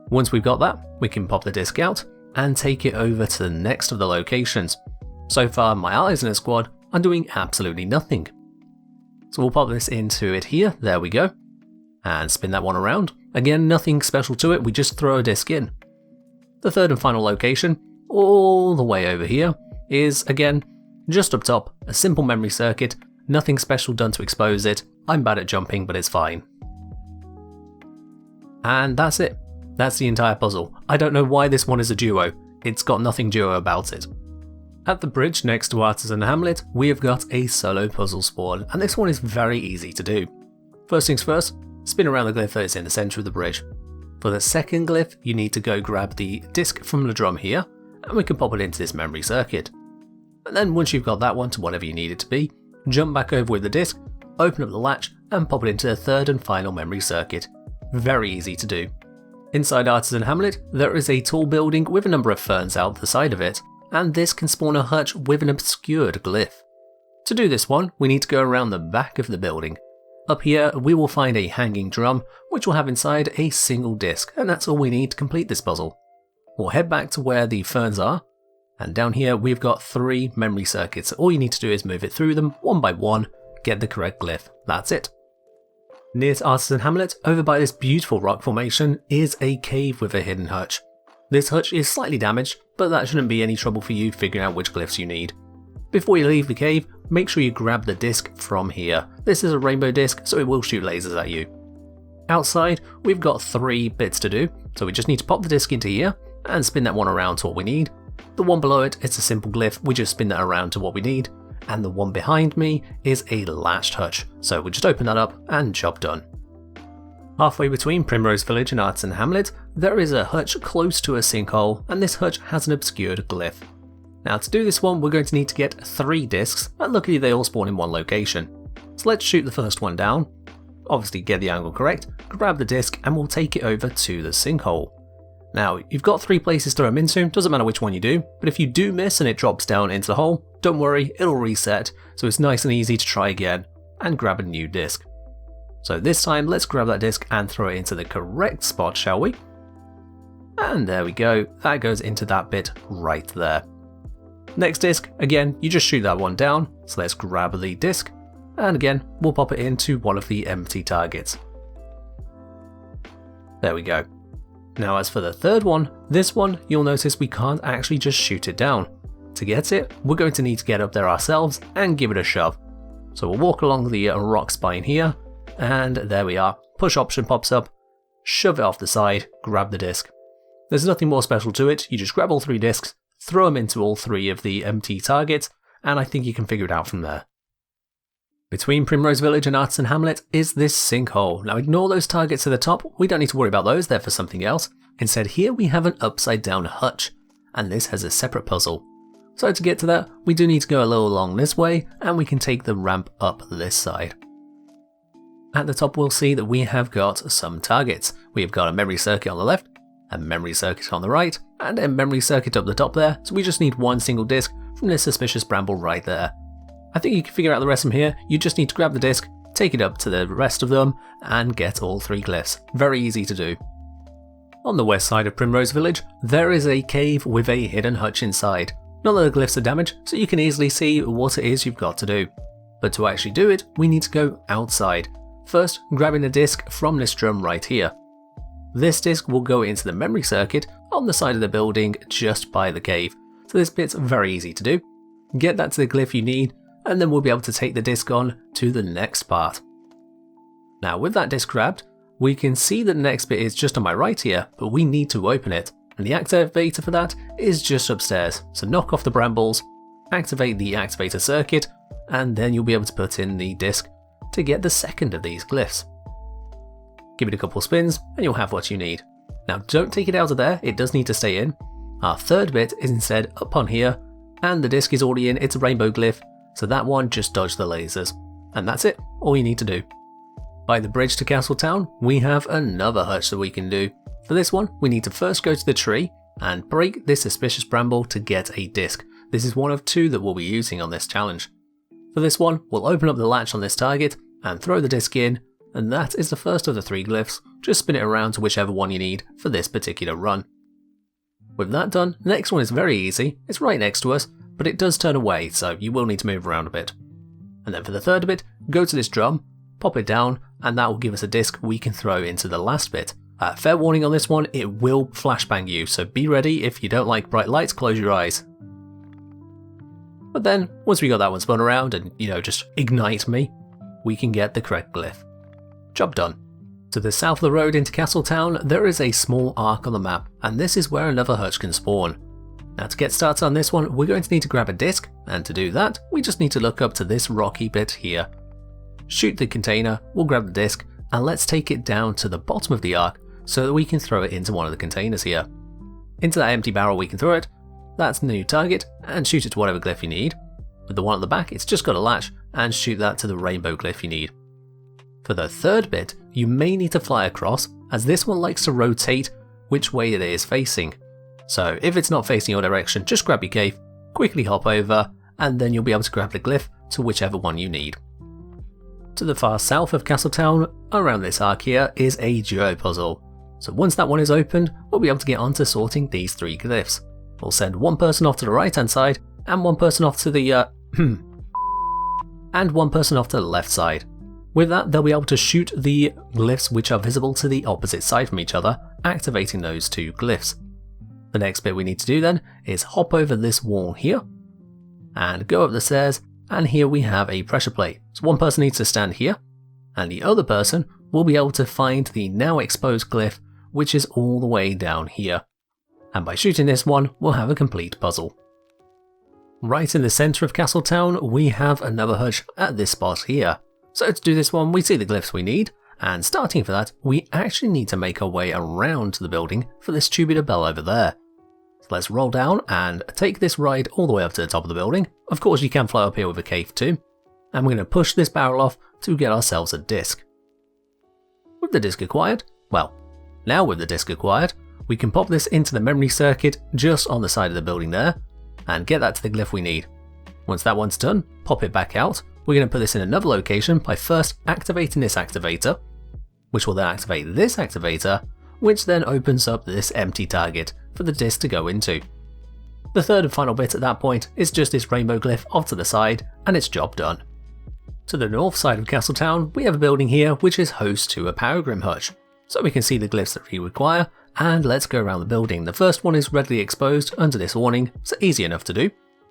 Once we've got that, we can pop the disc out, and take it over to the next of the locations. So far, my allies in the squad are doing absolutely nothing. So we'll pop this into it here, there we go, and spin that one around. Again, nothing special to it, we just throw a disc in. The third and final location, all the way over here, is again, just up top, a simple memory circuit, nothing special done to expose it. I'm bad at jumping, but it's fine. And that's it. That's the entire puzzle. I don't know why this one is a duo, it's got nothing duo about it. At the bridge next to Artisan Hamlet, we have got a solo puzzle spawn, and this one is very easy to do. First things first, spin around the glyph that is in the centre of the bridge. For the second glyph, you need to go grab the disc from the drum here, and we can pop it into this memory circuit. And then once you've got that one to whatever you need it to be, jump back over with the disc, open up the latch, and pop it into the third and final memory circuit. Very easy to do. Inside Artisan Hamlet, there is a tall building with a number of ferns out the side of it, and this can spawn a hutch with an obscured glyph. To do this one, we need to go around the back of the building. Up here, we will find a hanging drum, which will have inside a single disc, and that's all we need to complete this puzzle. We'll head back to where the ferns are, and down here we've got 3 memory circuits. All you need to do is move it through them one by one, get the correct glyph. That's it. Near to Artisan Hamlet, over by this beautiful rock formation, is a cave with a hidden hutch. This hutch is slightly damaged, but that shouldn't be any trouble for you figuring out which glyphs you need. Before you leave the cave, make sure you grab the disc from here. This is a rainbow disc, so it will shoot lasers at you. Outside, we've got 3 bits to do, so we just need to pop the disc into here and spin that one around to what we need. The one below it, it's a simple glyph, we just spin that around to what we need. And the one behind me is a latched hutch, so we just open that up and job done. Halfway between Primrose Village and Arts and Hamlet, there is a hutch close to a sinkhole, and this hutch has an obscured glyph. Now to do this one, we're going to need to get 3 discs, and luckily they all spawn in one location. So let's shoot the first one down, obviously get the angle correct, grab the disc, and we'll take it over to the sinkhole. Now, you've got 3 places to throw them into, doesn't matter which one you do, but if you do miss and it drops down into the hole, don't worry, it'll reset, so it's nice and easy to try again, and grab a new disc. So this time, let's grab that disc and throw it into the correct spot, shall we? And there we go, that goes into that bit right there. Next disc, again, you just shoot that one down, so let's grab the disc, and again, we'll pop it into one of the empty targets. There we go. Now as for the third one, this one, you'll notice we can't actually just shoot it down. To get it, we're going to need to get up there ourselves and give it a shove. So we'll walk along the rock spine here, and there we are. Push option pops up, shove it off the side, grab the disc. There's nothing more special to it, you just grab all 3 discs, throw them into all 3 of the empty targets, and I think you can figure it out from there. Between Primrose Village and Arts and Hamlet is this sinkhole. Now ignore those targets at the top, we don't need to worry about those, they're for something else. Instead here we have an upside down hutch, and this has a separate puzzle. So to get to that, we do need to go a little along this way, and we can take the ramp up this side. At the top we'll see that we have got some targets. We have got a memory circuit on the left, a memory circuit on the right, and a memory circuit up the top there, so we just need one single disc from this suspicious bramble right there. I think you can figure out the rest from here, you just need to grab the disc, take it up to the rest of them, and get all 3 glyphs. Very easy to do. On the west side of Primrose Village, there is a cave with a hidden hutch inside. None of the glyphs are damaged, so you can easily see what it is you've got to do. But to actually do it, we need to go outside. First, grabbing a disc from this drum right here. This disc will go into the memory circuit on the side of the building just by the cave, so this bit's very easy to do. Get that to the glyph you need, and then we'll be able to take the disc on to the next part. Now with that disc grabbed, we can see that the next bit is just on my right here, but we need to open it, and the activator for that is just upstairs, so knock off the brambles, activate the activator circuit, and then you'll be able to put in the disc to get the second of these glyphs. Give it a couple spins and you'll have what you need. Now don't take it out of there, it does need to stay in. Our third bit is instead up on here, and the disc is already in, it's a rainbow glyph, so that one just dodged the lasers. And that's it, all you need to do. By the bridge to Castletown, we have another hutch that we can do. For this one, we need to first go to the tree and break this suspicious bramble to get a disc. This is one of 2 that we'll be using on this challenge. For this one, we'll open up the latch on this target and throw the disc in, and that is the first of the 3 glyphs. Just spin it around to whichever one you need for this particular run. With that done, the next one is very easy, it's right next to us, but it does turn away, so you will need to move around a bit. And then for the third bit, go to this drum, pop it down, and that will give us a disc we can throw into the last bit. Fair warning on this one, it will flashbang you, so be ready. If you don't like bright lights, close your eyes. But then, once we got that one spun around and, just ignite me, we can get the correct glyph. Job done. To the south of the road into Castletown, there is a small arc on the map, and this is where another hutch can spawn. Now to get started on this one, we're going to need to grab a disc, and to do that, we just need to look up to this rocky bit here. Shoot the container, we'll grab the disc, and let's take it down to the bottom of the arc so that we can throw it into one of the containers here. Into that empty barrel we can throw it, that's the new target, and shoot it to whatever glyph you need. With the one at the back, it's just got a latch, and shoot that to the rainbow glyph you need. For the third bit, you may need to fly across, as this one likes to rotate which way it is facing. So if it's not facing your direction, just grab your cave, quickly hop over, and then you'll be able to grab the glyph to whichever one you need. To the far south of Castletown, around this arc here, is a duo puzzle. So once that one is opened, we'll be able to get on to sorting these 3 glyphs. We'll send one person off to the right hand side, and one person off to the and one person off to the left side. With that, they'll be able to shoot the glyphs which are visible to the opposite side from each other, activating those 2 glyphs. The next bit we need to do then is hop over this wall here, and go up the stairs, and here we have a pressure plate. So one person needs to stand here, and the other person will be able to find the now exposed glyph, which is all the way down here. And by shooting this one, we'll have a complete puzzle. Right in the centre of Castletown, we have another hutch at this spot here. So to do this one, we see the glyphs we need, and starting for that, we actually need to make our way around to the building for this tubular bell over there. So let's roll down and take this ride all the way up to the top of the building. Of course you can fly up here with a cave too. And we're going to push this barrel off to get ourselves a disc. With the disc acquired, well, now with the disc acquired, we can pop this into the memory circuit just on the side of the building there, and get that to the glyph we need. Once that one's done, pop it back out. We're going to put this in another location by first activating this activator, which will then activate this activator, which then opens up this empty target for the disc to go into. The third and final bit at that point is just this rainbow glyph off to the side, and it's job done. To the north side of Castletown, we have a building here which is host to a Paragrimm Hutch, so we can see the glyphs that we require, and let's go around the building. The first one is readily exposed under this awning, so easy enough to do,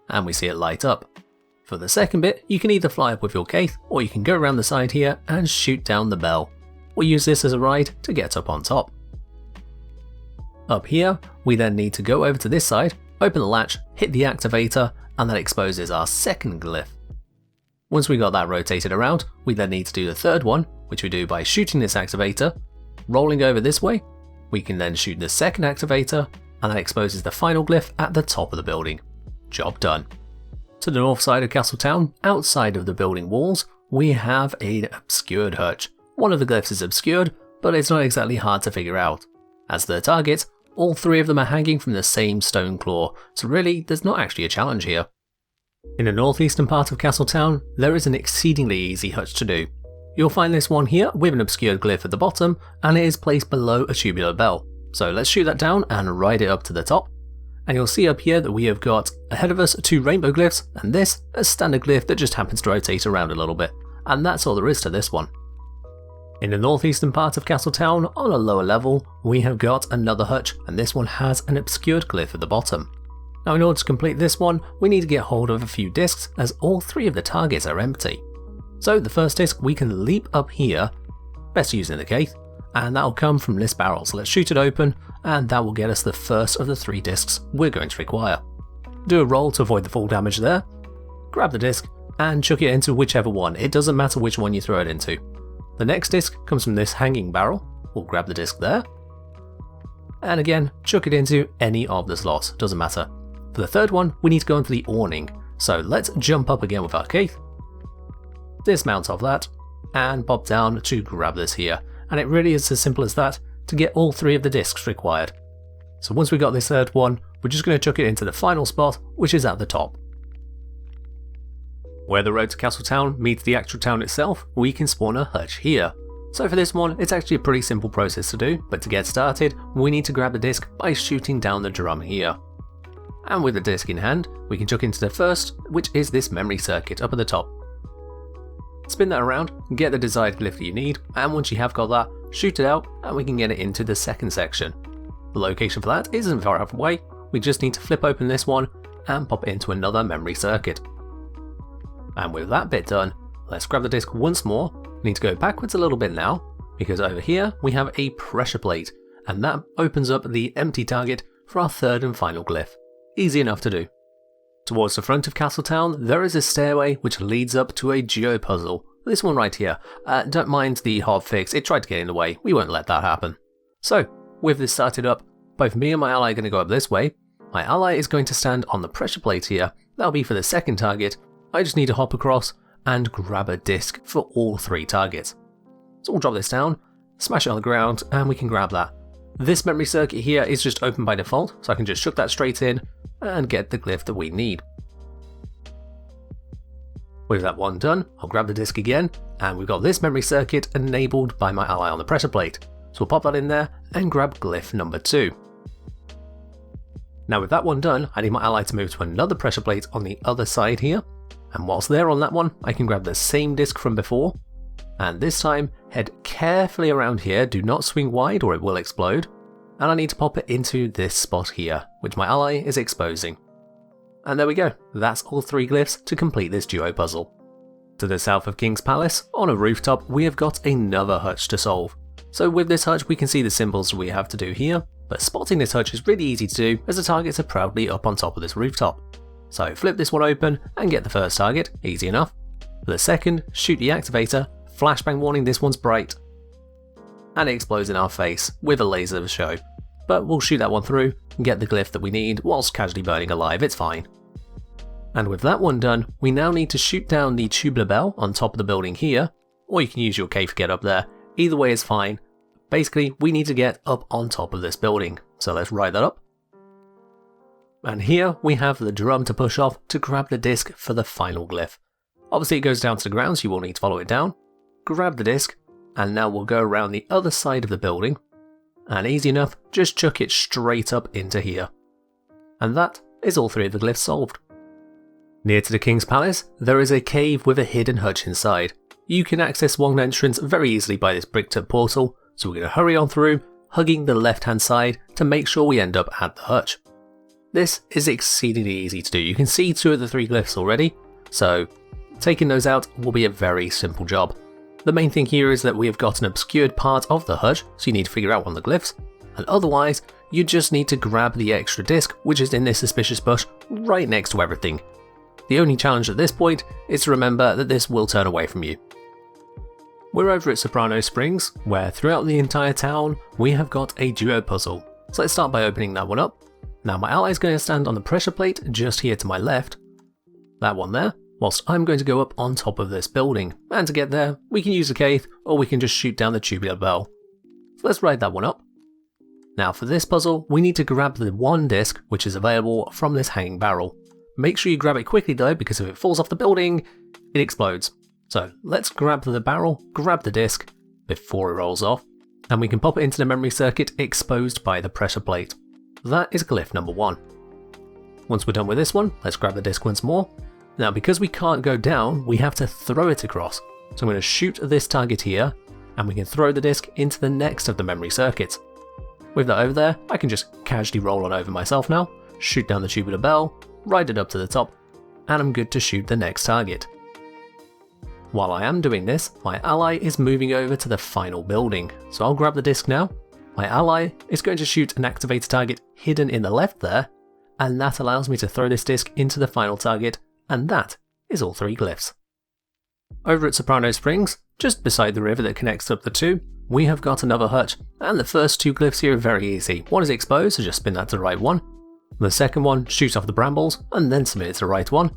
and we see it light up. For the second bit, you can either fly up with your Kaith, or you can go around the side here and shoot down the bell. We'll use this as a ride to get up on top. Up here, we then need to go over to this side, open the latch, hit the activator, and that exposes our second glyph. Once we got that rotated around, we then need to do the third one, which we do by shooting this activator, rolling over this way. We can then shoot the second activator, and that exposes the final glyph at the top of the building. Job done. To the north side of Castletown, outside of the building walls, we have an obscured hutch. One of the glyphs is obscured, but it's not exactly hard to figure out. As the target, all three of them are hanging from the same stone claw, so really there's not actually a challenge here. In the northeastern part of Castletown, there is an exceedingly easy hutch to do. You'll find this one here with an obscured glyph at the bottom, and it is placed below a tubular bell. So let's shoot that down and ride it up to the top. And you'll see up here that we have got ahead of us two rainbow glyphs, and this a standard glyph that just happens to rotate around a little bit. And that's all there is to this one. In the northeastern part of Castletown, on a lower level, we have got another hutch, and this one has an obscured glyph at the bottom. Now in order to complete this one, we need to get hold of a few discs, as all three of the targets are empty. So the first disc we can leap up here, best using the Kaith, and that'll come from this barrel. So let's shoot it open, and that will get us the first of the three discs we're going to require. Do a roll to avoid the fall damage there, grab the disc, and chuck it into whichever one. It doesn't matter which one you throw it into. The next disc comes from this hanging barrel. We'll grab the disc there, and again chuck it into any of the slots, doesn't matter. For the third one, we need to go into the awning, so let's jump up again with our Kaith, dismount off that, and pop down to grab this here. And it really is as simple as that to get all three of the discs required. So once we got this third one, we're just going to chuck it into the final spot, which is at the top. Where the road to Castletown meets the actual town itself, we can spawn a hutch here. So for this one, it's actually a pretty simple process to do, but to get started, we need to grab the disc by shooting down the drum here. And with the disc in hand, we can chuck into the first, which is this memory circuit up at the top. Spin that around, get the desired glyph that you need, and once you have got that, shoot it out, and we can get it into the second section. The location for that isn't far out away, we just need to flip open this one, and pop it into another memory circuit. And with that bit done, let's grab the disc once more. We need to go backwards a little bit now, because over here we have a pressure plate, and that opens up the empty target for our third and final glyph. Easy enough to do. Towards the front of Castletown, there is a stairway which leads up to a duo puzzle. This one right here. Don't mind the hot fix, it tried to get in the way, we won't let that happen. So, with this started up, both me and my ally are going to go up this way. My ally is going to stand on the pressure plate here, that'll be for the second target. I just need to hop across and grab a disc for all three targets. So we'll drop this down, smash it on the ground, and we can grab that. This memory circuit here is just open by default, so I can just chuck that straight in and get the glyph that we need. With that one done, I'll grab the disc again, and we've got this memory circuit enabled by my ally on the pressure plate. So we'll pop that in there and grab glyph number 2. Now with that one done, I need my ally to move to another pressure plate on the other side here, and whilst they're on that one, I can grab the same disc from before, and this time head carefully around here, do not swing wide or it will explode, and I need to pop it into this spot here, which my ally is exposing. And there we go, that's all 3 glyphs to complete this duo puzzle. To the south of King's Palace, on a rooftop, we have got another hutch to solve. So with this hutch we can see the symbols we have to do here, but spotting this hutch is really easy to do as the targets are proudly up on top of this rooftop. So flip this one open and get the first target, easy enough. For the second, shoot the activator, flashbang warning this one's bright. And it explodes in our face with a laser show. But we'll shoot that one through and get the glyph that we need whilst casually burning alive, it's fine. And with that one done, we now need to shoot down the tubular bell on top of the building here, or you can use your cave to get up there, either way is fine. Basically, we need to get up on top of this building, so let's ride that up. And here we have the drum to push off to grab the disc for the final glyph. Obviously it goes down to the ground, so you will need to follow it down. Grab the disc, and now we'll go around the other side of the building, and easy enough, just chuck it straight up into here. And that is all 3 of the glyphs solved. Near to the King's Palace, there is a cave with a hidden hutch inside. You can access one entrance very easily by this bricked up portal, so we're going to hurry on through, hugging the left hand side to make sure we end up at the hutch. This is exceedingly easy to do, you can see 2 of the 3 glyphs already, so taking those out will be a very simple job. The main thing here is that we have got an obscured part of the hutch, so you need to figure out one of the glyphs, and otherwise you just need to grab the extra disc which is in this suspicious bush right next to everything. The only challenge at this point is to remember that this will turn away from you. We're over at Soprano Springs, where throughout the entire town we have got a duo puzzle, so let's start by opening that one up. Now my ally is going to stand on the pressure plate just here to my left, that one there, whilst I'm going to go up on top of this building, and to get there we can use the cave or we can just shoot down the tubular bell. So let's ride that one up. Now for this puzzle we need to grab the one disc which is available from this hanging barrel. Make sure you grab it quickly though, because if it falls off the building, it explodes. So let's grab the barrel, grab the disc before it rolls off, and we can pop it into the memory circuit exposed by the pressure plate. That is glyph number 1. Once we're done with this one, let's grab the disc once more. Now because we can't go down, we have to throw it across. So I'm going to shoot this target here, and we can throw the disc into the next of the memory circuits. With that over there, I can just casually roll on over myself now, shoot down the tubular bell, ride it up to the top, and I'm good to shoot the next target. While I am doing this, my ally is moving over to the final building, so I'll grab the disc now. My ally is going to shoot an activator target hidden in the left there, and that allows me to throw this disc into the final target, and that is all 3 glyphs. Over at Soprano Springs, just beside the river that connects up the 2, we have got another hutch, and the first 2 glyphs here are very easy. One is exposed, so just spin that to the right one. The second one, shoot off the brambles, and then submit it to the right one.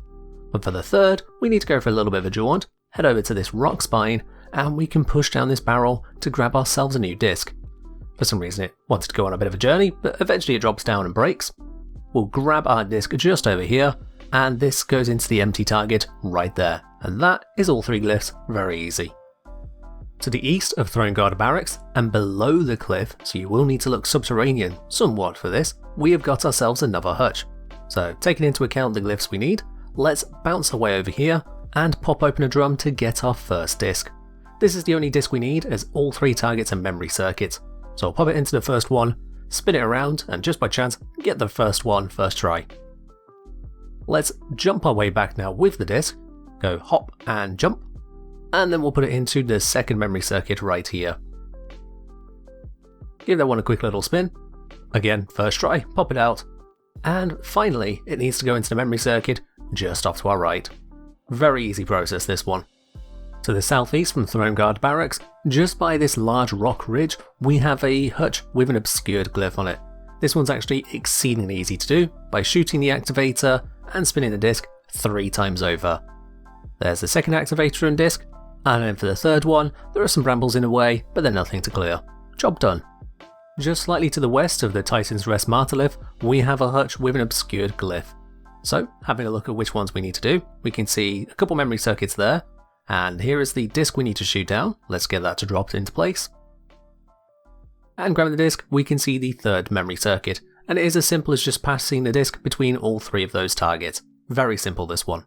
But for the third, we need to go for a little bit of a jaunt, head over to this rock spine, and we can push down this barrel to grab ourselves a new disc. For some reason it wanted to go on a bit of a journey, but eventually it drops down and breaks. We'll grab our disc just over here, and this goes into the empty target right there. And that is all 3 glyphs, very easy. To the east of Throne Guard Barracks, and below the cliff, so you will need to look subterranean somewhat for this, we have got ourselves another hutch. So taking into account the glyphs we need, let's bounce our way over here and pop open a drum to get our first disc. This is the only disc we need, as all 3 targets are memory circuits. So I'll pop it into the first one, spin it around, and just by chance get the first one first try. Let's jump our way back now with the disc, go hop and jump, and then we'll put it into the second memory circuit right here. Give that one a quick little spin. Again, first try, pop it out. And finally, it needs to go into the memory circuit just off to our right. Very easy process, this one. To the southeast from Throne Guard Barracks, just by this large rock ridge, we have a hutch with an obscured glyph on it. This one's actually exceedingly easy to do by shooting the activator and spinning the disc 3 times over. There's the second activator and disc, and then for the third one, there are some brambles in the way, but they're nothing to clear. Job done. Just slightly to the west of the Titan's Rest Materlith, we have a hutch with an obscured glyph. So, having a look at which ones we need to do, we can see a couple memory circuits there, and here is the disc we need to shoot down. Let's get that to drop into place. And grabbing the disc, we can see the third memory circuit, and it is as simple as just passing the disc between all 3 of those targets. Very simple, this one.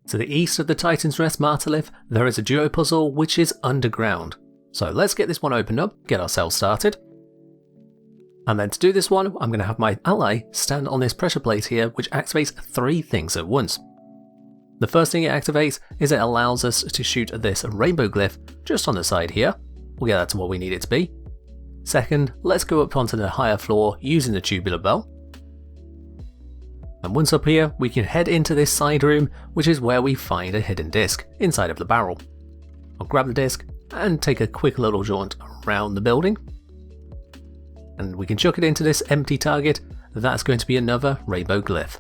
To the east of the Titan's Rest Materlith, there is a duo puzzle which is underground. So let's get this one opened up, get ourselves started. And then to do this one, I'm going to have my ally stand on this pressure plate here, which activates 3 things at once. The first thing it activates is it allows us to shoot this rainbow glyph just on the side here. We'll get that to what we need it to be. Second, let's go up onto the higher floor using the tubular bell. And once up here, we can head into this side room, which is where we find a hidden disc inside of the barrel. I'll grab the disc and take a quick little jaunt around the building. And we can chuck it into this empty target. That's going to be another rainbow glyph.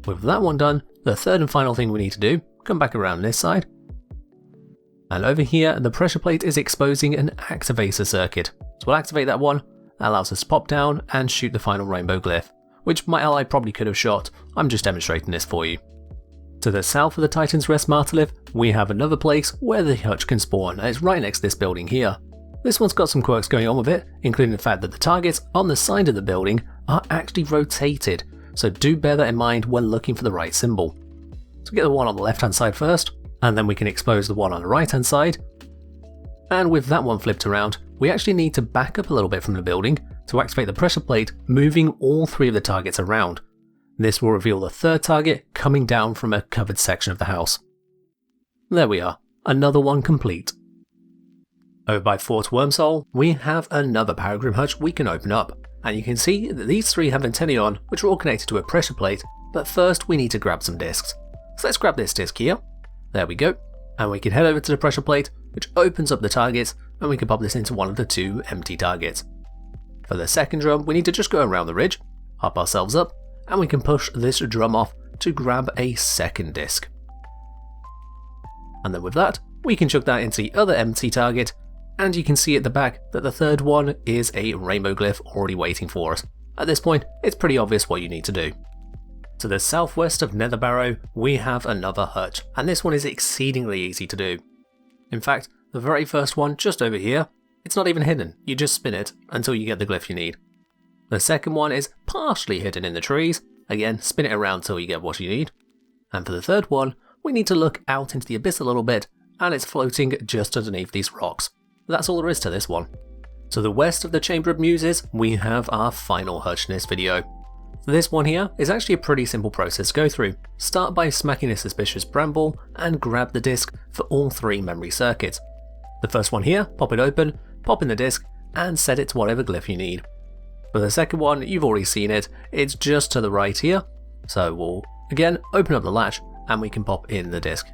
With that one done, the third and final thing we need to do, come back around this side. And over here, the pressure plate is exposing an activator circuit. So we'll activate that one. That allows us to pop down and shoot the final rainbow glyph, which my ally probably could have shot. I'm just demonstrating this for you. To the south of the Titan's Rest Materlith, we have another place where the hutch can spawn, and it's right next to this building here. This one's got some quirks going on with it, including the fact that the targets on the side of the building are actually rotated, so do bear that in mind when looking for the right symbol. So get the one on the left hand side first, and then we can expose the one on the right hand side. And with that one flipped around, we actually need to back up a little bit from the building to activate the pressure plate, moving all 3 of the targets around. This will reveal the third target coming down from a covered section of the house. There we are, another one complete. Over by Fort Wormsole, we have another Paragrimm Hutch we can open up, and you can see that these 3 have antennae on, which are all connected to a pressure plate, but first we need to grab some discs. So let's grab this disc here, there we go, and we can head over to the pressure plate, which opens up the targets, and we can pop this into one of the 2 empty targets. For the second drum, we need to just go around the ridge, hop ourselves up, and we can push this drum off to grab a second disc. And then with that, we can chuck that into the other empty target, and you can see at the back that the third one is a rainbow glyph already waiting for us. At this point, it's pretty obvious what you need to do. To the southwest of Netherbarrow, we have another hutch, and this one is exceedingly easy to do. In fact, the very first one just over here, it's not even hidden, you just spin it until you get the glyph you need. The second one is partially hidden in the trees, again spin it around till you get what you need. And for the third one, we need to look out into the abyss a little bit, and it's floating just underneath these rocks. That's all there is to this one. To the west of the Chamber of Muses, we have our final hutch in this video. This one here is actually a pretty simple process to go through. Start by smacking a suspicious bramble and grab the disc for all 3 memory circuits. The first one here, pop it open, pop in the disc, and set it to whatever glyph you need. For the second one, you've already seen it, it's just to the right here, so we'll again open up the latch and we can pop in the disc.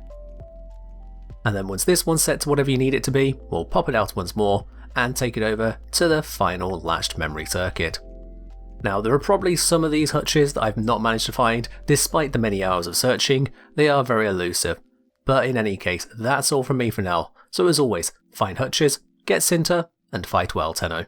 And then once this one's set to whatever you need it to be, we'll pop it out once more and take it over to the final latched memory circuit. Now there are probably some of these hutches that I've not managed to find, despite the many hours of searching. They are very elusive, but in any case, that's all from me for now. So as always, find hutches, get Cinta, and fight well, Tenno.